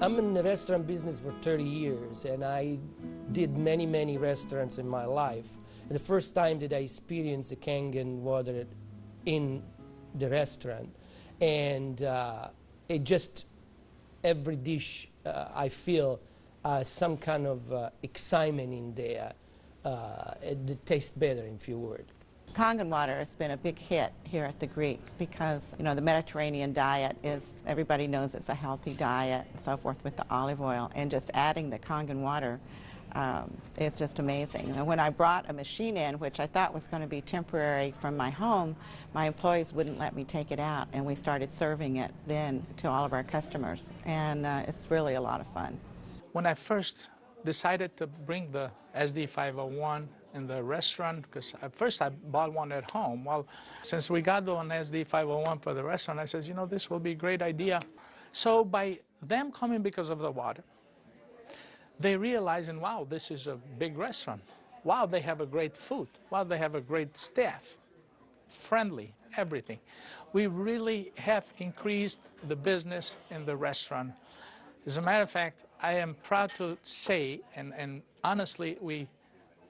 I'm in the restaurant business for 30 years, and I did many restaurants in my life. And the first time that I experienced the Kangen water in the restaurant, and it just, every dish I feel some kind of excitement in there. It tastes better, in few words. Kangen water has been a big hit here at the Greek because, you know, the Mediterranean diet is, everybody knows it's a healthy diet and so forth with the olive oil, and just adding the Kangen water is just amazing. And when I brought a machine in, which I thought was going to be temporary from my home, my employees wouldn't let me take it out, and we started serving it then to all of our customers, and it's really a lot of fun. When I first decided to bring the SD501 in the restaurant, because at first I bought one at home. Well, since we got one SD501 for the restaurant, I said, you know, this will be a great idea. So by them coming because of the water, they realizing, wow, this is a big restaurant. Wow, they have a great food. Wow, they have a great staff, friendly, everything. We really have increased the business in the restaurant. As a matter of fact, I am proud to say, and honestly,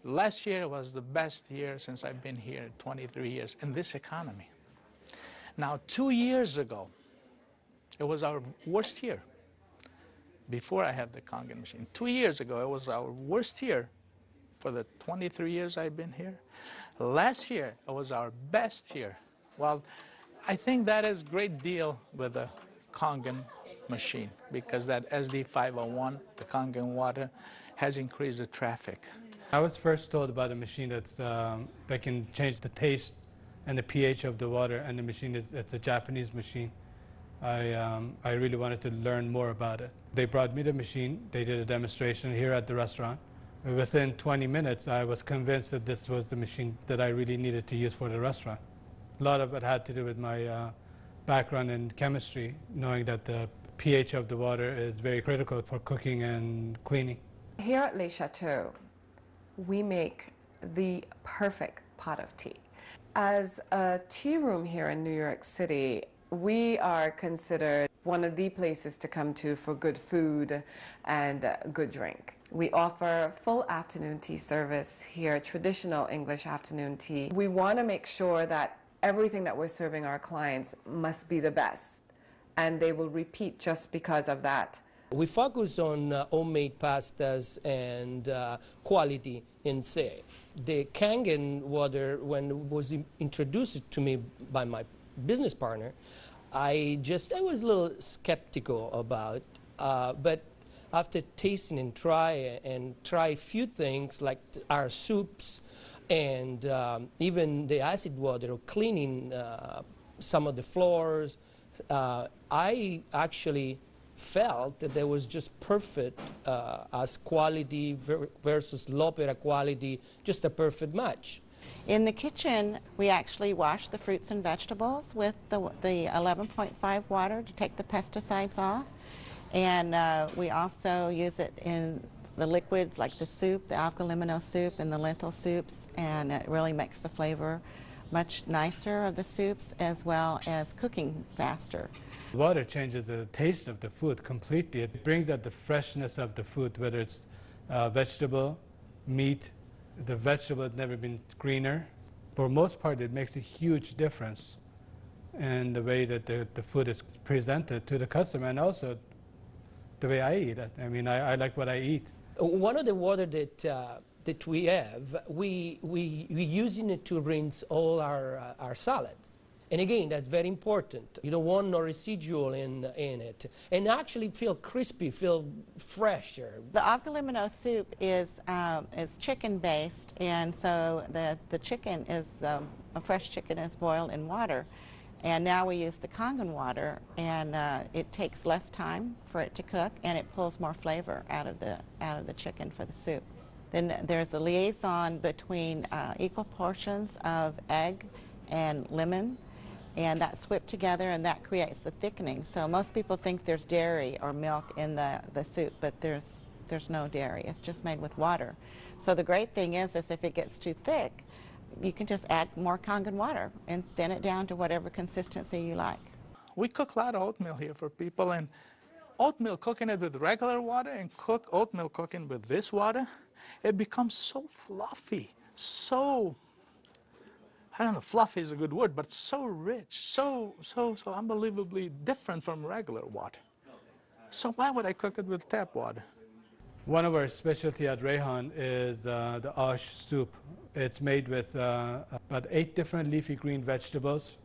last year was the best year since I've been here, 23 years, in this economy. Now, 2 years ago, it was our worst year, before I had the Kangen machine. 2 years ago, it was our worst year for the 23 years I've been here. Last year, it was our best year. Well, I think that is a great deal with the Kangen machine, because that SD501, the Kangen water, has increased the traffic. I was first told about a machine that can change the taste and the pH of the water, and the machine it's a Japanese machine. I really wanted to learn more about it. They brought me the machine, they did a demonstration here at the restaurant. Within 20 minutes, I was convinced that this was the machine that I really needed to use for the restaurant. A lot of it had to do with my background in chemistry, knowing that the pH of the water is very critical for cooking and cleaning. Here at Le Chateau, we make the perfect pot of tea. As a tea room here in New York City, we are considered one of the places to come to for good food and good drink. We offer full afternoon tea service here, traditional English afternoon tea. We want to make sure that everything that we're serving our clients must be the best, and they will repeat just because of that. We focus on homemade pastas and quality in say. The Kangen water, when it was introduced to me by my business partner, I was a little skeptical about, but after tasting and try a few things like our soups and even the acid water or cleaning some of the floors, I actually felt that there was just perfect as quality versus l'opera quality, just a perfect match. In the kitchen, we actually wash the fruits and vegetables with the 11.5 water to take the pesticides off. And we also use it in the liquids like the soup, the alkaline soup and the lentil soups, and it really makes the flavor much nicer of the soups, as well as cooking faster. Water changes the taste of the food completely. It brings out the freshness of the food, whether it's vegetable, meat. The vegetable has never been greener. For most part, it makes a huge difference in the way that the food is presented to the customer, and also the way I eat it. I mean, I like what I eat. One of the water that we have, we using it to rinse all our salad. And again, that's very important. You don't want no residual in it. And actually feel crispy, feel fresher. The alkaline soup is chicken-based, and so the chicken is, a fresh chicken is boiled in water. And now we use the Kangen water, and it takes less time for it to cook, and it pulls more flavor out of the chicken for the soup. Then there's a liaison between equal portions of egg and lemon, and that's whipped together, and that creates the thickening. So most people think there's dairy or milk in the soup, but there's no dairy. It's just made with water. So the great thing is if it gets too thick, you can just add more Kangen water and thin it down to whatever consistency you like. We cook a lot of oatmeal here for people, and oatmeal, cooking it with regular water and cook oatmeal cooking with this water, it becomes so fluffy, so, I don't know, fluffy is a good word, but so rich, so unbelievably different from regular water. So why would I cook it with tap water? One of our specialty at Rehan is the ash soup. It's made with about 8 different leafy green vegetables,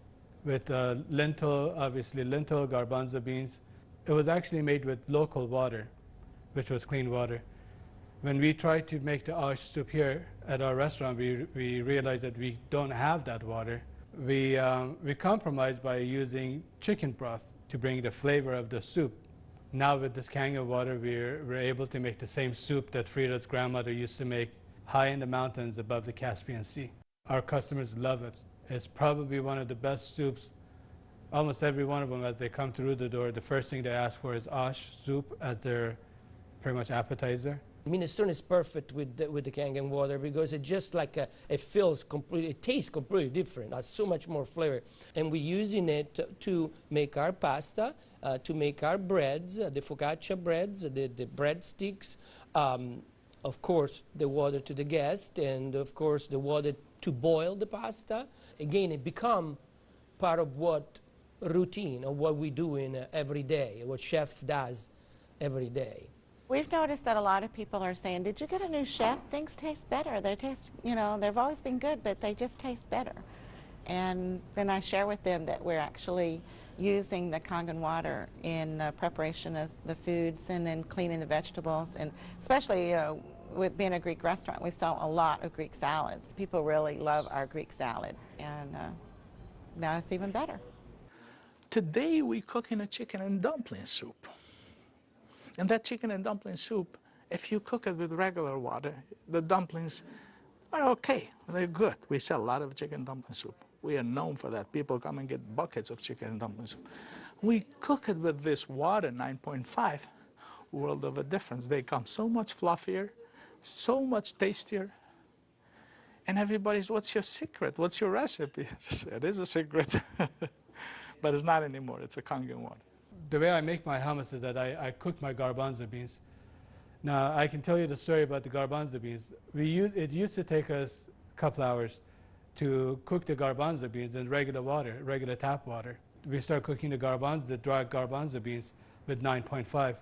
with lentil, obviously lentil, garbanzo beans. It was actually made with local water, which was clean water. When we tried to make the ash soup here at our restaurant, we realized that we don't have that water. We compromised by using chicken broth to bring the flavor of the soup. Now with this Kangen water, we're able to make the same soup that Frida's grandmother used to make high in the mountains above the Caspian Sea. Our customers love it. It's probably one of the best soups. Almost every one of them, as they come through the door, the first thing they ask for is ash soup as their pretty much appetizer. Minestrone is perfect with the Kangen water because it just like it feels completely, it tastes completely different. It has so much more flavor, and we're using it to make our pasta, to make our breads, the focaccia breads, the breadsticks. Of course, the water to the guest, and of course the water to boil the pasta. Again, it become part of what routine of what we do in every day, what chef does every day. We've noticed that a lot of people are saying, did you get a new chef? Things taste better. They taste, you know, they've always been good, but they just taste better. And then I share with them that we're actually using the Kangen water in preparation of the foods and then cleaning the vegetables. And especially, you know, with being a Greek restaurant, we sell a lot of Greek salads. People really love our Greek salad, and now it's even better. Today we're cooking a chicken and dumpling soup. And that chicken and dumpling soup, if you cook it with regular water, the dumplings are okay. They're good. We sell a lot of chicken dumpling soup. We are known for that. People come and get buckets of chicken and dumpling soup. We cook it with this water, 9.5, world of a difference. They come so much fluffier, so much tastier. And everybody's, what's your secret? What's your recipe? It is a secret, but it's not anymore. It's a Kangen water. The way I make my hummus is that I cook my garbanzo beans. Now, I can tell you the story about the garbanzo beans. It used to take us a couple hours to cook the garbanzo beans in regular water, regular tap water. We start cooking the dry garbanzo beans with 9.5.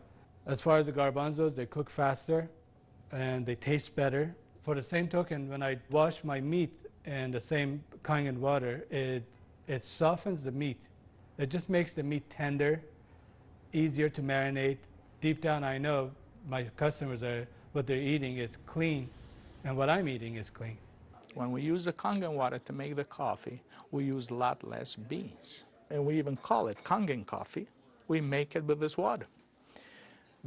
As far as the garbanzos, they cook faster and they taste better. For the same token, when I wash my meat in the same Kangen water, it softens the meat. It just makes the meat tender, easier to marinate. Deep down, I know my customers what they're eating is clean, and what I'm eating is clean. When we use the Kangen water to make the coffee, we use a lot less beans. And we even call it Kangen coffee. We make it with this water.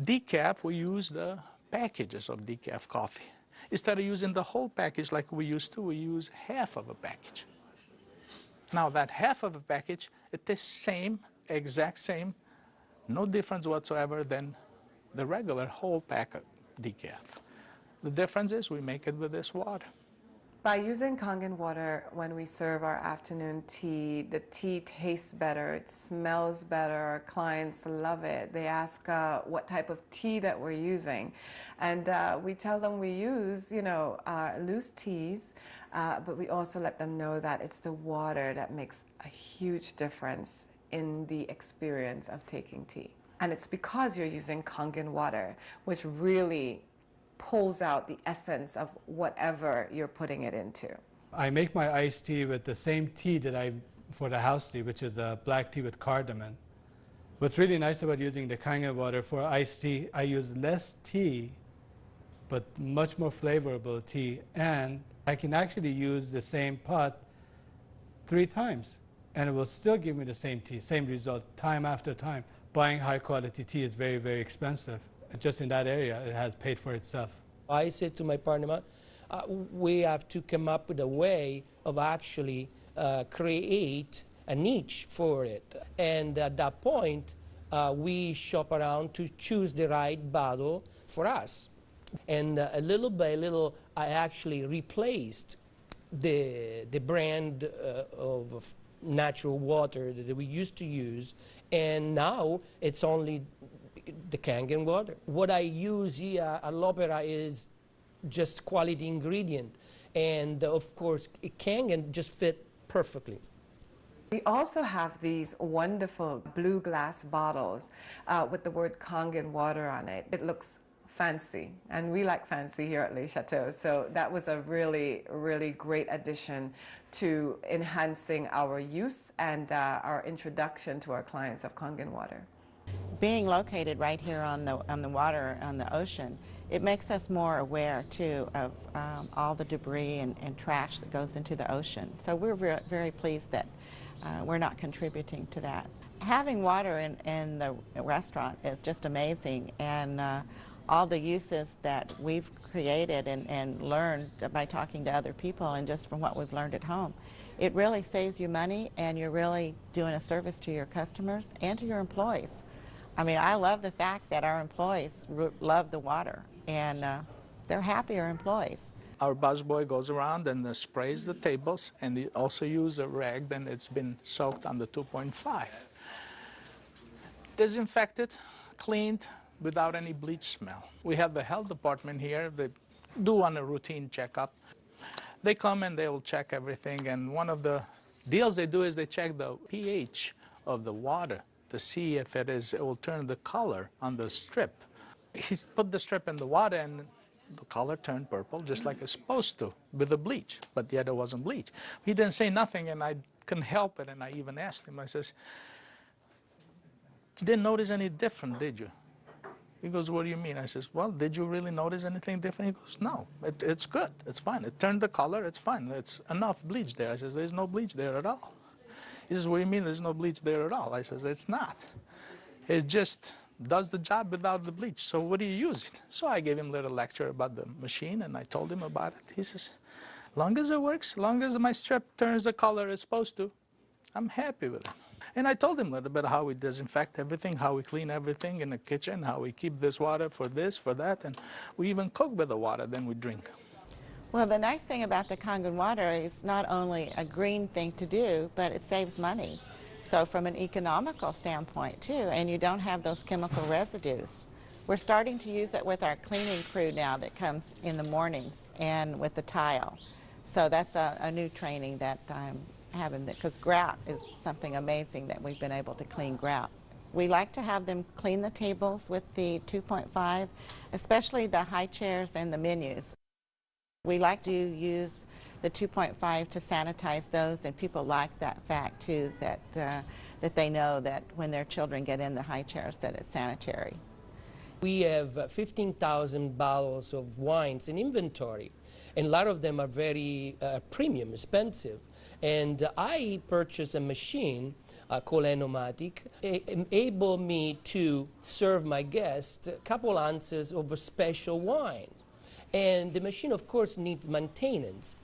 Decaf, we use the packages of decaf coffee. Instead of using the whole package like we used to, we use half of a package. Now that half of a package, it is same, exact same, no difference whatsoever than the regular whole pack of decaf. The difference is we make it with this water. By using Kangen water when we serve our afternoon tea, the tea tastes better, it smells better, our clients love it. They ask what type of tea that we're using. And we tell them we use, loose teas, but we also let them know that it's the water that makes a huge difference in the experience of taking tea. And it's because you're using Kangen water, which really pulls out the essence of whatever you're putting it into. I make my iced tea with the same tea that for the house tea, which is a black tea with cardamom. What's really nice about using the Kangen water for iced tea, I use less tea, but much more flavorful tea, and I can actually use the same pot 3 times, and it will still give me the same tea, same result, time after time. Buying high quality tea is very, very expensive. Just in that area, it has paid for itself. I said to my partner, we have to come up with a way of actually create a niche for it. And at that point, we shop around to choose the right bottle for us. And little by little, I actually replaced the brand of natural water that we used to use. And now it's only the Kangen water. What I use here at L'Opera is just quality ingredient. And of course, Kangen just fit perfectly. We also have these wonderful blue glass bottles with the word Kangen water on it. It looks fancy, and we like fancy here at Le Chateau. So that was a really, really great addition to enhancing our use and our introduction to our clients of Kangen water. Being located right here on the water, on the ocean, it makes us more aware too of all the debris and trash that goes into the ocean. So we're very pleased that we're not contributing to that. Having water in the restaurant is just amazing, and all the uses that we've created and learned by talking to other people and just from what we've learned at home, it really saves you money, and you're really doing a service to your customers and to your employees. I mean, I love the fact that our employees love the water, and they're happier employees. Our busboy goes around and sprays the tables, and he also uses a rag, then it's been soaked on the 2.5. Disinfected, cleaned, without any bleach smell. We have the health department here that do on a routine checkup. They come and they will check everything, and one of the deals they do is they check the pH of the water to see if it will turn the color on the strip. He put the strip in the water, and the color turned purple, just like it's supposed to, with the bleach, but yet it wasn't bleach. He didn't say nothing, and I couldn't help it, and I even asked him, I says, "You didn't notice any different, did you?" He goes, "What do you mean?" I says, "Well, did you really notice anything different?" He goes, "No, it's good, it's fine. It turned the color, it's fine. It's enough bleach there." I says, "There's no bleach there at all." He says, "What do you mean there's no bleach there at all?" I says, "It's not. It just does the job without the bleach. So what do you use it?" So I gave him a little lecture about the machine, and I told him about it. He says, "Long as it works, long as my strip turns the color it's supposed to, I'm happy with it." And I told him a little bit how we disinfect everything, how we clean everything in the kitchen, how we keep this water for this, for that, and we even cook with the water, then we drink. Well, the nice thing about the Kangen water is not only a green thing to do, but it saves money. So from an economical standpoint too, and you don't have those chemical residues. We're starting to use it with our cleaning crew now that comes in the mornings and with the tile. So that's a new training that I'm having, because grout is something amazing that we've been able to clean grout. We like to have them clean the tables with the 2.5, especially the high chairs and the menus. We like to use the 2.5 to sanitize those, and people like that fact too, that they know that when their children get in the high chairs that it's sanitary. We have 15,000 bottles of wines in inventory, and a lot of them are very premium, expensive. And I purchased a machine called Enagic, enable me to serve my guests a couple ounces of a special wine. And the machine, of course, needs maintenance.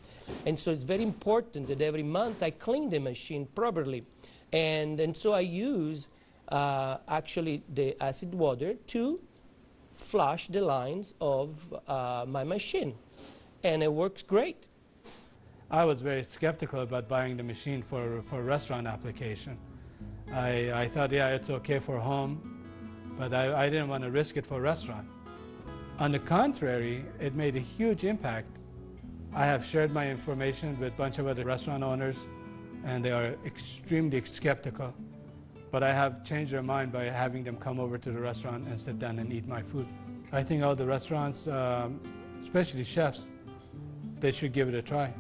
And so it's very important that every month I clean the machine properly. And so I use actually the acid water to flush the lines of my machine. And it works great. I was very skeptical about buying the machine for restaurant application. I thought, yeah, it's okay for home, but I didn't want to risk it for restaurant. On the contrary, it made a huge impact. I have shared my information with a bunch of other restaurant owners, and they are extremely skeptical. But I have changed their mind by having them come over to the restaurant and sit down and eat my food. I think all the restaurants, especially chefs, they should give it a try.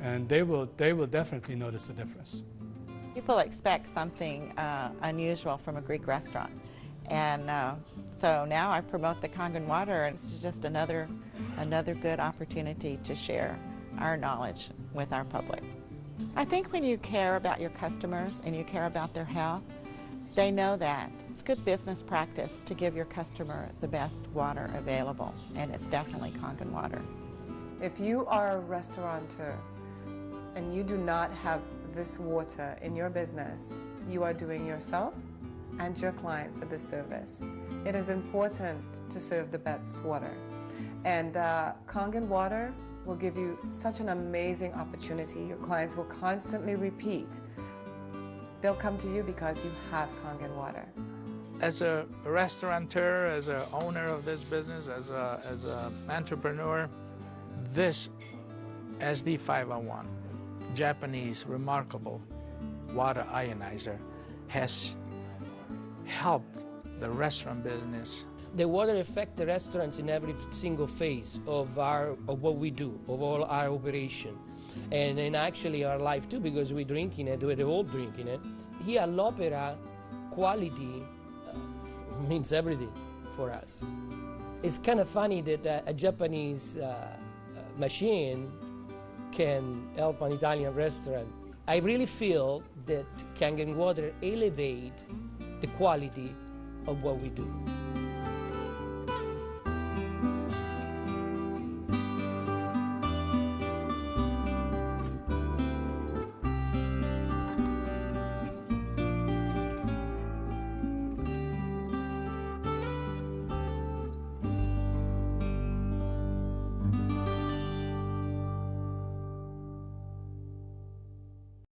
And they will definitely notice the difference. People expect something unusual from a Greek restaurant. And so now I promote the Kangen water, and it's just another good opportunity to share our knowledge with our public. I think when you care about your customers and you care about their health, they know that. It's good business practice to give your customer the best water available, and it's definitely Kangen water. If you are a restaurateur and you do not have this water in your business, you are doing yourself and your clients a disservice. It is important to serve the best water. And Kangen water will give you such an amazing opportunity. Your clients will constantly repeat. They'll come to you because you have Kangen water. As a restaurateur, as an owner of this business, as an entrepreneur, this SD501, Japanese remarkable water ionizer, has helped the restaurant business. The water affects the restaurants in every single phase of what we do, of all our operation, and in actually our life too, because we're drinking it, we're all drinking it. Here at l'Opera, quality means everything for us. It's kind of funny that a Japanese machine can help an Italian restaurant. I really feel that Kangen Water elevate the quality of what we do.